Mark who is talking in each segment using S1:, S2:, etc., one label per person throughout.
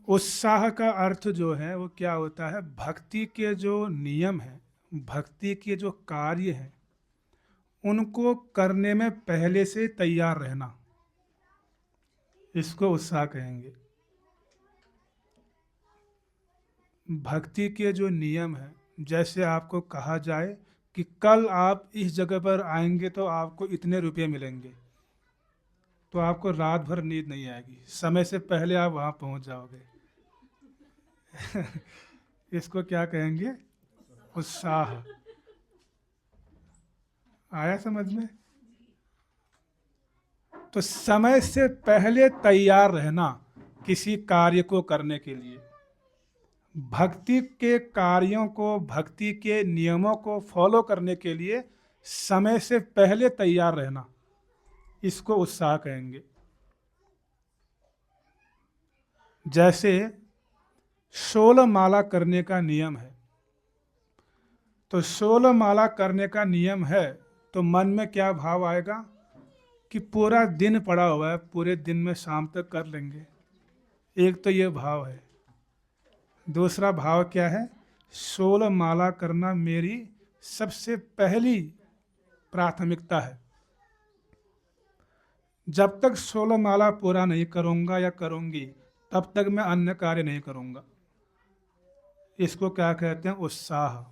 S1: उत्साह का अर्थ जो है वो क्या होता है, भक्ति के जो नियम हैं, भक्ति के जो कार्य हैं, उनको करने में पहले से तैयार रहना, इसको उत्साह कहेंगे। भक्ति के जो नियम हैं, जैसे आपको कहा जाए कि कल आप इस जगह पर आएंगे तो आपको इतने रुपए मिलेंगे, तो आपको रात भर नींद नहीं आएगी, समय से पहले आप वहां पहुंच जाओगे। इसको क्या कहेंगे, उत्साह। आया समझ में? तो समय से पहले तैयार रहना किसी कार्य को करने के लिए, भक्ति के कार्यों को, भक्ति के नियमों को फॉलो करने के लिए समय से पहले तैयार रहना, इसको उत्साह कहेंगे। जैसे 16 माला करने का नियम है, तो 16 माला करने का नियम है तो मन में क्या भाव आएगा कि पूरा दिन पड़ा हुआ है, पूरे दिन में शाम तक कर लेंगे। एक तो ये भाव है। दूसरा भाव क्या है, 16 माला करना मेरी सबसे पहली प्राथमिकता है। जब तक 16 माला पूरा नहीं करूंगा या करूंगी, तब तक मैं अन्य कार्य नहीं करूंगा। इसको क्या कहते हैं, उत्साह।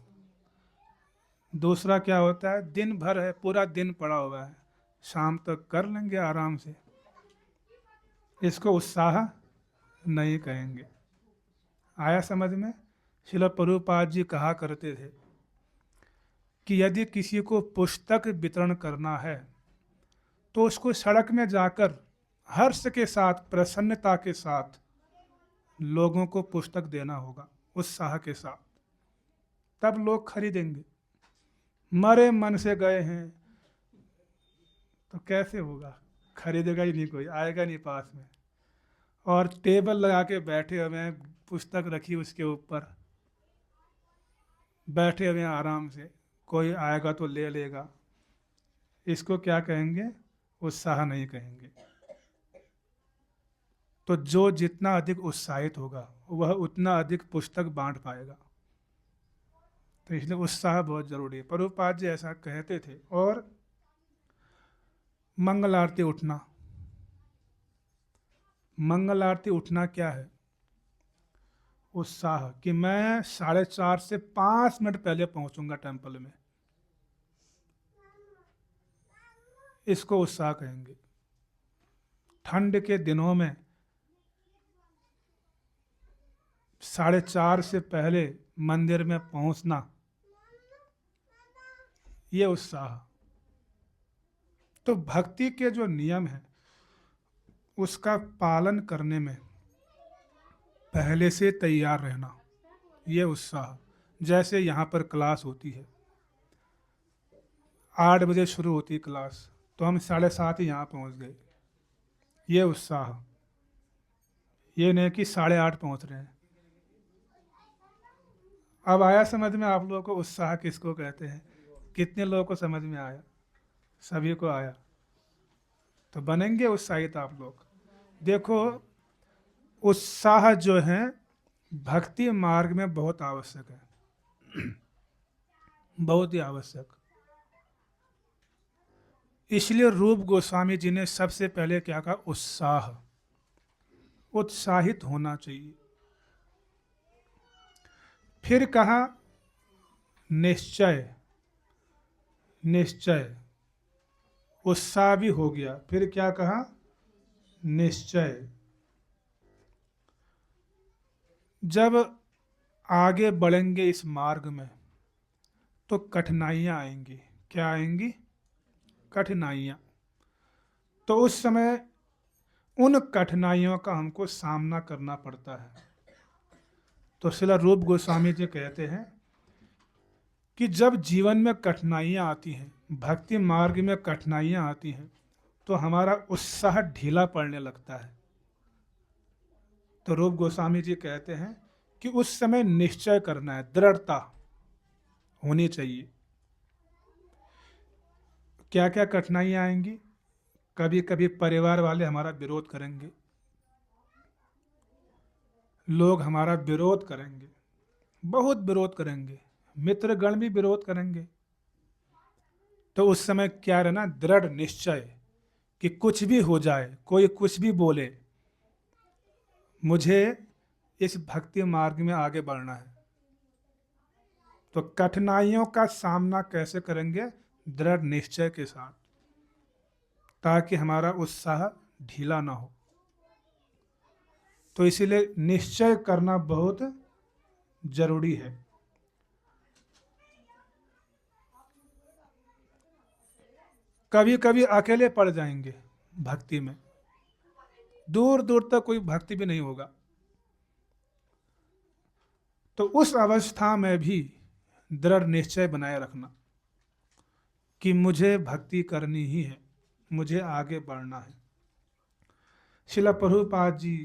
S1: दूसरा क्या होता है, दिन भर है, पूरा दिन पड़ा हुआ है, शाम तक कर लेंगे आराम से, इसको उत्साह नहीं कहेंगे। आया समझ में? श्रील प्रभुपाद जी कहा करते थे कि यदि किसी को पुस्तक वितरण करना है तो उसको सड़क में जाकर हर्ष के साथ, प्रसन्नता के साथ लोगों को पुस्तक देना होगा, उत्साह के साथ, तब लोग खरीदेंगे। मरे मन से गए हैं तो कैसे होगा, खरीदेगा ही नहीं कोई, आएगा नहीं पास में। और टेबल लगा के बैठे हुए हैं, पुस्तक रखी उसके ऊपर, बैठे हुए हैं आराम से, कोई आएगा तो ले लेगा, इसको क्या कहेंगे, उत्साह नहीं कहेंगे। तो जो जितना अधिक उत्साहित होगा वह उतना अधिक पुस्तक बांट पाएगा। तो इसलिए उत्साह बहुत जरूरी है, प्रभुपाद जी ऐसा कहते थे। और मंगल आरती उठना, मंगल आरती उठना क्या है, उत्साह, कि मैं 4:30 से 5 मिनट पहले पहुंचूंगा टेंपल में, इसको उत्साह कहेंगे। ठंड के दिनों में 4:30 से पहले मंदिर में पहुंचना, ये उत्साह। तो भक्ति के जो नियम है उसका पालन करने में पहले से तैयार रहना, ये उत्साह। जैसे यहाँ पर क्लास होती है, 8 बजे शुरू होती है क्लास, तो हम 7:30 ही यहाँ पहुँच गए, ये उत्साह। ये नहीं कि 8:30 पहुँच रहे हैं। अब आया समझ में आप लोगों को उत्साह किसको कहते हैं? कितने लोगों को समझ में आया? सभी को आया? तो बनेंगे उत्साहित आप लोग। देखो, उत्साह जो है भक्ति मार्ग में बहुत आवश्यक है, बहुत ही आवश्यक। इसलिए रूप गोस्वामी जी ने सबसे पहले क्या कहा, उत्साह, उत्साहित होना चाहिए। फिर कहा निश्चय, निश्चय, उत्साह भी हो गया, फिर क्या कहा, निश्चय। जब आगे बढ़ेंगे इस मार्ग में तो कठिनाइयां आएंगी। क्या आएंगी? कठिनाइयां। तो उस समय उन कठिनाइयों का हमको सामना करना पड़ता है। तो श्रील रूप गोस्वामी जी कहते हैं कि जब जीवन में कठिनाइयां आती हैं, भक्ति मार्ग में कठिनाइयां आती हैं, तो हमारा उत्साह ढीला पड़ने लगता है। तो रूप गोस्वामी जी कहते हैं कि उस समय निश्चय करना है, दृढ़ता होनी चाहिए। क्या क्या कठिनाइयां आएंगी? कभी कभी परिवार वाले हमारा विरोध करेंगे, लोग हमारा विरोध करेंगे, बहुत विरोध करेंगे, मित्रगण भी विरोध करेंगे। तो उस समय क्या रहना, दृढ़ निश्चय कि कुछ भी हो जाए, कोई कुछ भी बोले, मुझे इस भक्ति मार्ग में आगे बढ़ना है। तो कठिनाइयों का सामना कैसे करेंगे? दृढ़ निश्चय के साथ, ताकि हमारा उत्साह ढीला ना हो। तो इसीलिए निश्चय करना बहुत जरूरी है। कभी कभी अकेले पड़ जाएंगे भक्ति में, दूर दूर तक कोई भक्ति भी नहीं होगा। तो उस अवस्था में भी दृढ़ निश्चय बनाए रखना कि मुझे भक्ति करनी ही है, मुझे आगे बढ़ना है। श्रील प्रभुपाद जी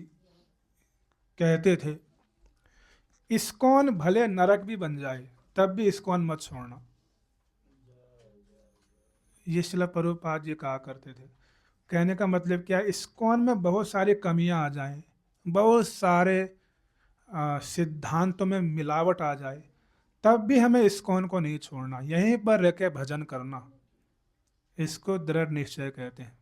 S1: कहते थे, इस्कॉन भले नरक भी बन जाए तब भी इस्कॉन मत छोड़ना। ये श्रील प्रभुपाद जी कहा करते थे। कहने का मतलब क्या, इस्कॉन में बहुत सारी कमियां आ जाएं, बहुत सारे सिद्धांतों में मिलावट आ जाए, तब भी हमें इस्कॉन को नहीं छोड़ना, यहीं पर रह के भजन करना। इसको दृढ़ निश्चय कहते हैं।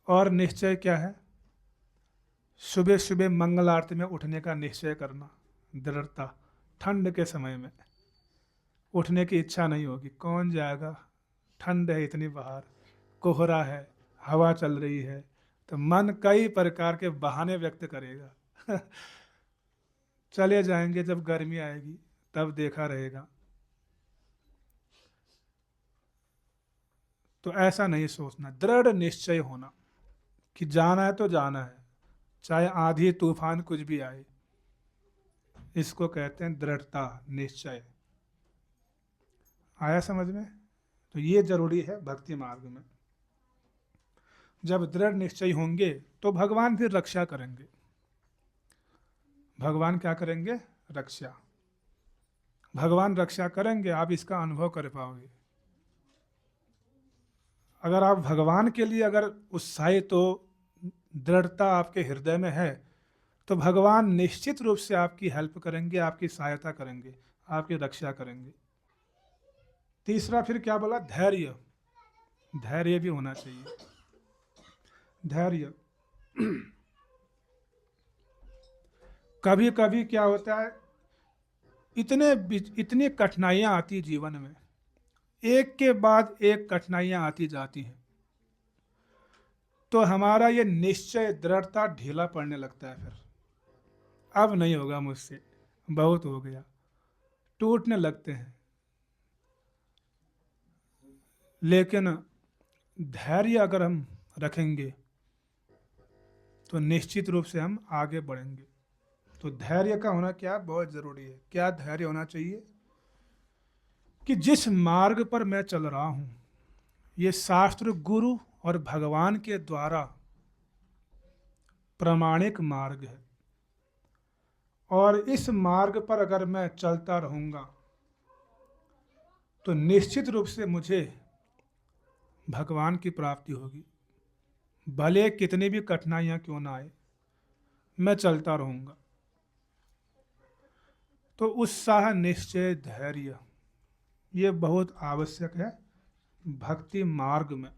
S1: और निश्चय क्या है? सुबह सुबह मंगल आरती में उठने का निश्चय करना, दृढ़ता। ठंड के समय में उठने की इच्छा नहीं होगी, कौन जाएगा, ठंड है इतनी बाहर, कोहरा है, हवा चल रही है, तो मन कई प्रकार के बहाने व्यक्त करेगा चले जाएंगे, जब गर्मी आएगी तब देखा रहेगा। तो ऐसा नहीं सोचना, दृढ़ निश्चय होना कि जाना है तो जाना है, चाहे आंधी तूफान कुछ भी आए। इसको कहते हैं दृढ़ता, निश्चय। आया समझ में? तो ये जरूरी है भक्ति मार्ग में। जब दृढ़ निश्चय होंगे तो भगवान फिर रक्षा करेंगे। भगवान क्या करेंगे? रक्षा। भगवान रक्षा करेंगे, आप इसका अनुभव कर पाओगे। अगर आप भगवान के लिए अगर उत्साहित तो दृढ़ता आपके हृदय में है, तो भगवान निश्चित रूप से आपकी हेल्प करेंगे, आपकी सहायता करेंगे, आपकी रक्षा करेंगे। तीसरा फिर क्या बोला? धैर्य। धैर्य भी होना चाहिए। धैर्य कभी कभी क्या होता है, इतनी कठिनाइयां आती जीवन में, एक के बाद एक कठिनाइयां आती जाती हैं, तो हमारा ये निश्चय, दृढ़ता ढीला पड़ने लगता है। फिर अब नहीं होगा मुझसे, बहुत हो गया, टूटने लगते हैं। लेकिन धैर्य अगर हम रखेंगे तो निश्चित रूप से हम आगे बढ़ेंगे। तो धैर्य का होना क्या बहुत जरूरी है। क्या धैर्य होना चाहिए? कि जिस मार्ग पर मैं चल रहा हूं, ये शास्त्र, गुरु और भगवान के द्वारा प्रामाणिक मार्ग है, और इस मार्ग पर अगर मैं चलता रहूंगा तो निश्चित रूप से मुझे भगवान की प्राप्ति होगी। भले कितनी भी कठिनाइयां क्यों ना आए, मैं चलता रहूंगा। तो उत्साह, निश्चय, धैर्य, ये बहुत आवश्यक है भक्ति मार्ग में।